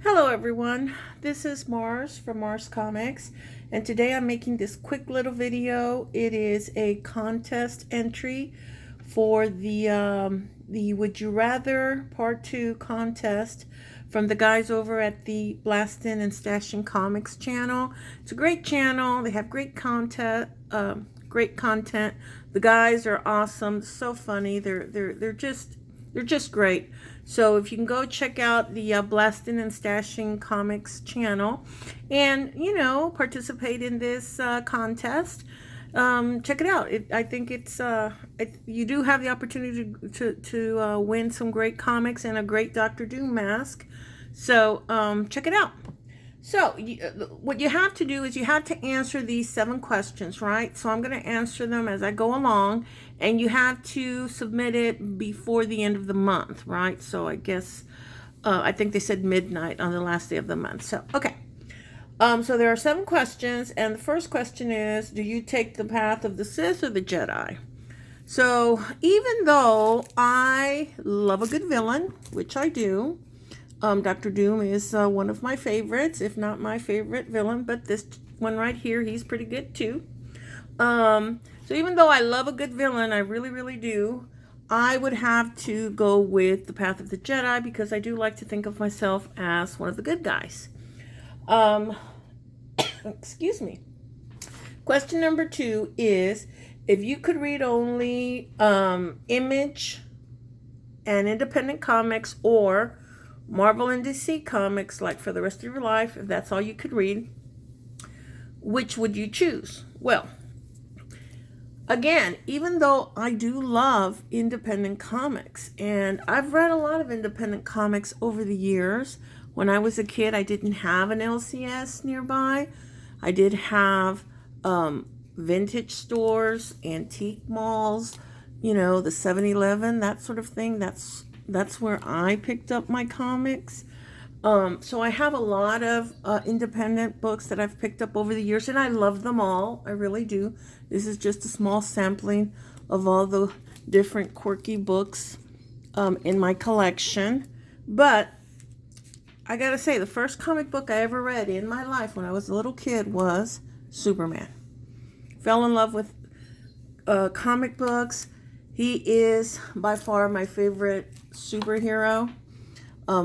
Hello everyone, this is Mars from Mars Comics, and today I'm making this quick little video. It is a contest entry for the Would You Rather Part 2 contest from the guys over at the Blastin and Stashin Comics channel. It's a great channel. They have great content. The guys are awesome, so funny. They're just great. So if you can go check out the Blastin and Stashin Comics channel and, participate in this contest, check it out. I think you do have the opportunity to win some great comics and a great Dr. Doom mask. So check it out. So what you have to do is you have to answer these 7 questions, right? So I'm going to answer them as I go along, and you have to submit it before the end of the month, right? So I guess, I think they said midnight on the last day of the month. So, okay. So there are 7 questions, and the first question is, do you take the path of the Sith or the Jedi? So even though I love a good villain, which I do, Dr. Doom is one of my favorites, if not my favorite villain, but this one right here, he's pretty good too. So even though I love a good villain, I really, really do, I would have to go with the path of the Jedi because I do like to think of myself as one of the good guys. Excuse me. Question number 2 is, if you could read only Image and independent comics or Marvel and DC comics, like for the rest of your life, if that's all you could read, which would you choose? Well, again, even though I do love independent comics, and I've read a lot of independent comics over the years. When I was a kid, I didn't have an LCS nearby. I did have vintage stores, antique malls, the 7-Eleven, that sort of thing. That's where I picked up my comics. So I have a lot of independent books that I've picked up over the years, and I love them all. I really do. This is just a small sampling of all the different quirky books in my collection. But I gotta say, the first comic book I ever read in my life when I was a little kid was Superman. Fell in love with comic books. He is by far my favorite superhero.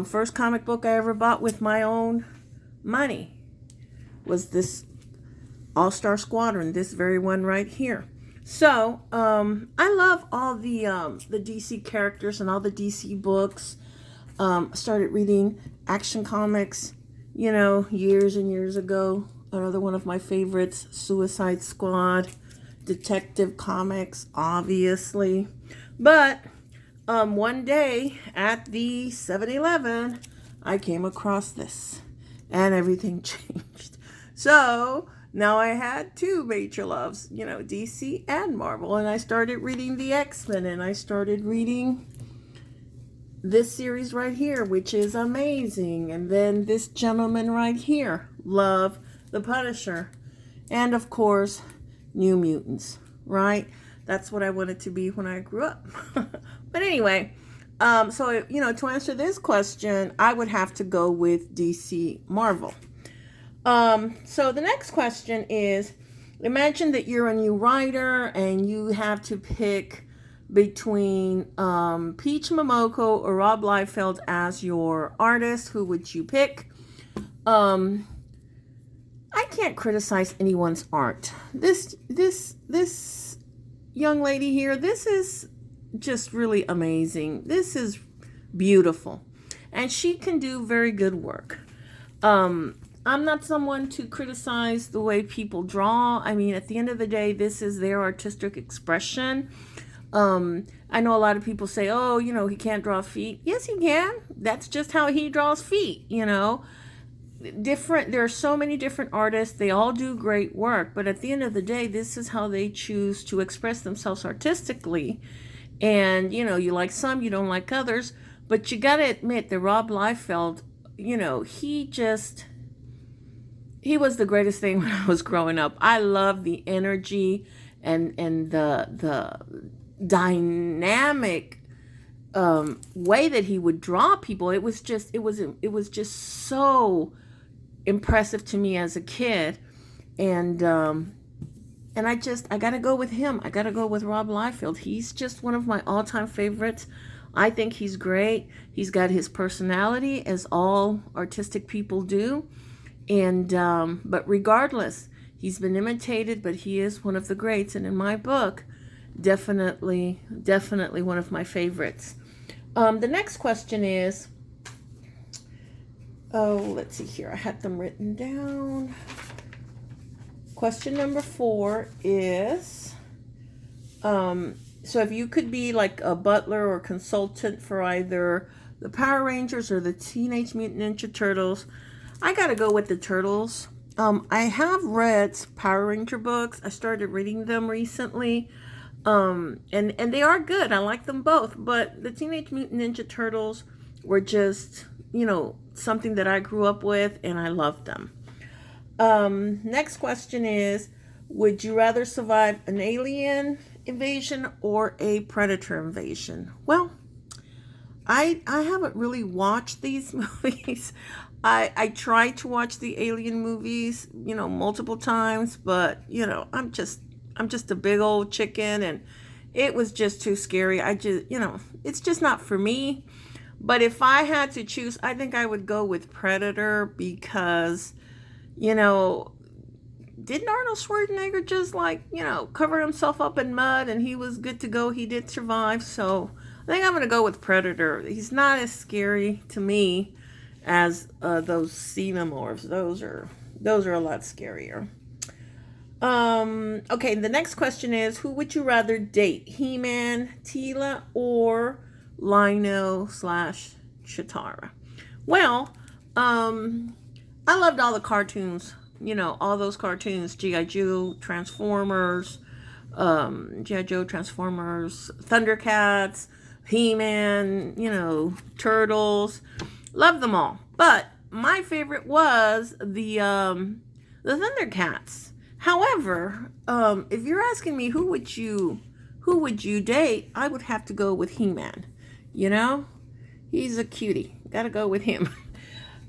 First comic book I ever bought with my own money was this All-Star Squadron, this very one right here. So I love all the DC characters and all the DC books. Started reading Action Comics, years and years ago. Another one of my favorites, Suicide Squad. Detective Comics, obviously. But one day at the 7-Eleven, I came across this, and everything changed. So now I had 2 major loves, DC and Marvel, and I started reading the X-Men, and I started reading this series right here, which is amazing. And then this gentleman right here, love the Punisher, and of course, New Mutants, right? That's what I wanted to be when I grew up. But anyway, so, to answer this question, I would have to go with DC Marvel. So the next question is, imagine that you're a new writer and you have to pick between Peach Momoko or Rob Liefeld as your artist. Who would you pick? I can't criticize anyone's art. This young lady here, this is just really amazing. This is beautiful. And she can do very good work. I'm not someone to criticize the way people draw. I mean, at the end of the day, this is their artistic expression. I know a lot of people say, oh, he can't draw feet. Yes, he can. That's just how he draws feet, There are so many different artists. They all do great work, but at the end of the day, this is how they choose to express themselves artistically. And you like some, you don't like others, but you got to admit that Rob Liefeld, he was the greatest thing when I was growing up. I love the energy and the dynamic way that he would draw people, it was just so impressive to me as a kid. And I gotta go with him. I gotta go with Rob Liefeld. He's just one of my all-time favorites. I think he's great. He's got his personality, as all artistic people do. And but regardless, he's been imitated, but he is one of the greats. And in my book, definitely one of my favorites. The next question is, let's see here. I had them written down. Question number 4 is, so if you could be like a butler or consultant for either the Power Rangers or the Teenage Mutant Ninja Turtles, I gotta go with the Turtles. I have read Power Ranger books. I started reading them recently. And they are good. I like them both. But the Teenage Mutant Ninja Turtles were just, something that I grew up with, and I loved them. Next question is, would you rather survive an alien invasion or a predator invasion? Well, I haven't really watched these movies. I tried to watch the alien movies, multiple times, but I'm just a big old chicken, and it was just too scary. It's just not for me. But if I had to choose, I think I would go with Predator because, didn't Arnold Schwarzenegger just cover himself up in mud and he was good to go? He did survive. So I think I'm going to go with Predator. He's not as scary to me as those xenomorphs. Those are a lot scarier. Okay, the next question is, who would you rather date? He-Man, Teela, or Lino/Chitara? Well, I loved all the cartoons, all those cartoons, G.I. Joe, Transformers, Thundercats, He-Man, Turtles. Loved them all. But my favorite was the Thundercats. However, if you're asking me who would you date, I would have to go with He-Man. He's a cutie. Gotta go with him.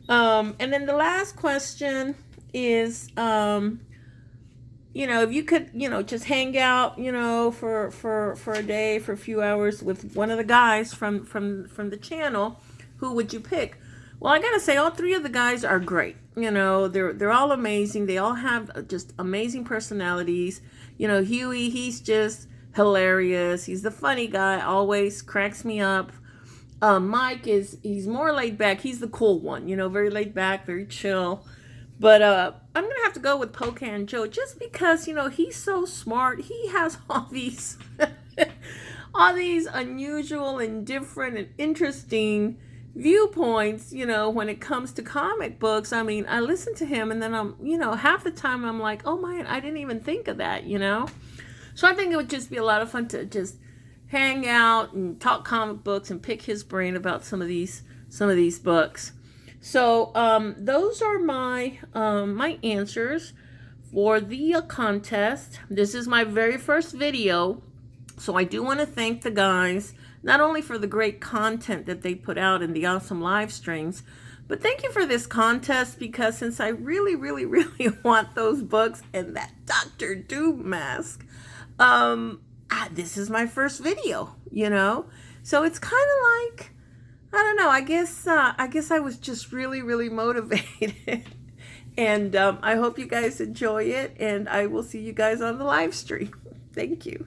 And then the last question is, if you could, just hang out, for a day, for a few hours with one of the guys from the channel, who would you pick? Well, I gotta say, all 3 of the guys are great. They're all amazing. They all have just amazing personalities. Huey, he's just hilarious. He's the funny guy, always cracks me up. Mike he's more laid back. He's the cool one, very laid back, very chill. But I'm gonna have to go with Pocan Joe just because, he's so smart. He has all these all these unusual and different and interesting viewpoints, when it comes to comic books. I mean, I listen to him and then I'm, half the time I'm like, oh man, I didn't even think of that, So I think it would just be a lot of fun to just hang out and talk comic books and pick his brain about some of these books. So those are my my answers for the contest. This is my very first video, so I do want to thank the guys, not only for the great content that they put out and the awesome live streams, but thank you for this contest, because since I really want those books and that Dr. Doom mask, this is my first video, so it's kind of like, I don't know, I guess I was just really motivated. And I hope you guys enjoy it, and I will see you guys on the live stream. Thank you.